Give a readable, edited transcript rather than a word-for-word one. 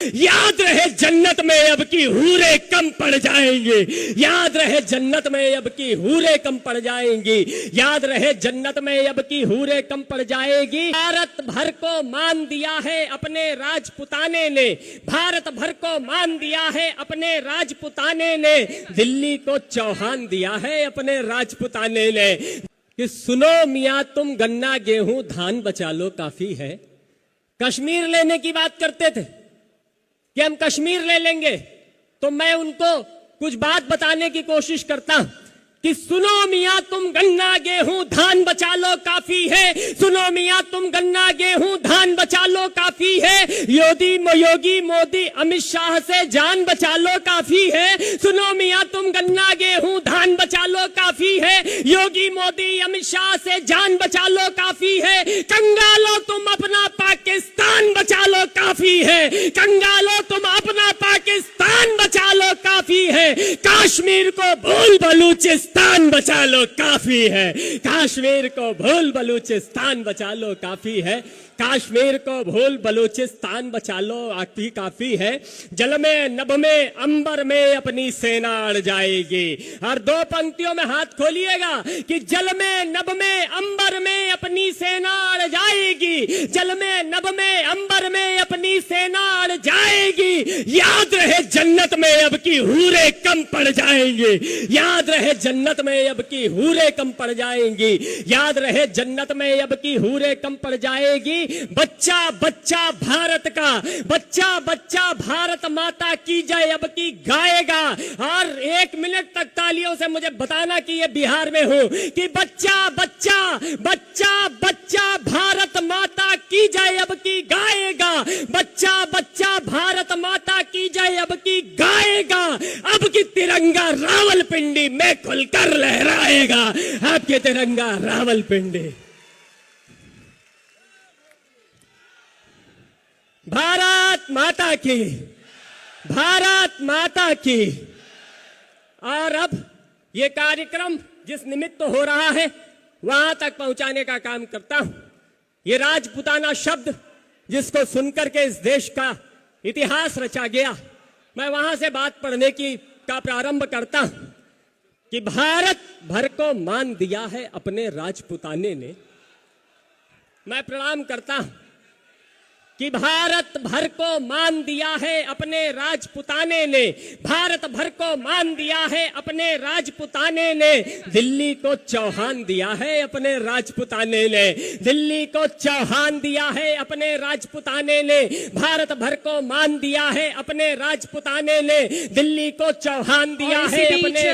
याद रहे जन्नत में अब की हूरे कम पड़ जाएंगे। याद रहे जन्नत में अब की हूरे कम पड़ जाएंगी। याद रहे जन्नत में अब की हूरे कम पड़ जाएगी। भारत भर को मान दिया है अपने राजपुताने ने। भारत भर को मान दिया है अपने राजपुताने ने। दिल्ली को चौहान दिया है अपने राजपुताने ने। कि सुनो मियां तुम गन्ना गेहूं धान बचा लो काफी है। कश्मीर लेने की बात करते थे कि हम कश्मीर ले लेंगे, तो मैं उनको कुछ बात बताने की कोशिश करता कि सुनो मियां तुम गन्ना गेहूं धान बचा लो काफी है। सुनो मियां तुम गन्ना गेहूं धान बचा लो काफी है। योगी मोदी अमित शाह से जान बचा लो काफी है। सुनो मियां तुम गन्ना गेहूं धान बचा लो काफी है। योगी मोदी अमित शाह से जान बचा लो काफी है। कंगालो तुम अपना पाकिस्तान बचा लो काफी है। कंगालो तुम अपना पाकिस्तान बचा लो काफी है। कश्मीर को भूल बलूचिस्तान बचा लो काफी है। कश्मीर को भूल बलूचिस्तान बचा लो काफी है। कश्मीर को भूल बलूचिस्तान बचा लो काफी है। जल में नभ में अंबर में अपनी सेना अड़ जाएगी। और दो पंक्तियों में हाथ खोलिएगा कि जल में नभ में अंबर में अपनी सेना अड़ जाएगी। जल में नभ में अंबर में अपनी सेना अड़ जाएगी। याद रहे जन्नत में अब की हूरे कम पड़ जाएंगे। याद रहे जन्नत में अब की हूरे कम पड़ जाएंगी। याद रहे जन्नत में अब की हूरे कम पड़ जाएगी। बच्चा बच्चा भारत का, बच्चा बच्चा भारत माता की जय अब की गाएगा। और 1 मिनट तक तालियों से मुझे बताना कि ये बिहार में हूं कि बच्चा बच्चा बच्चा बच्चा भारत माता की जय अब की गाएगा। बच्चा बच्चा भारत माता की जय अब की गाएगा। अब की तिरंगा रावलपिंडी में खुलकर लहराएगा। आपके तिरंगा रावलपिंडी। भारत माता की, भारत माता की। और अब ये कार्यक्रम जिस निमित्त हो रहा है वहां तक पहुंचाने का काम करता हूं। ये राजपुताना शब्द जिसको सुनकर के इस देश का इतिहास रचा गया, मैं वहां से बात पढ़ने का प्रारंभ करता हूं कि भारत भर को मान दिया है अपने राजपुताने ने। मैं प्रणाम करता हूं कि भारत भर को मान दिया है अपने राजपुताने ने। भारत भर को मान दिया है अपने राजपुताने ने। दिल्ली को चौहान दिया है अपने राजपुताने ने। दिल्ली को चौहान दिया है अपने राजपुताने ने। भारत भर को मान दिया है अपने राजपुताने ने। दिल्ली को चौहान दिया है अपने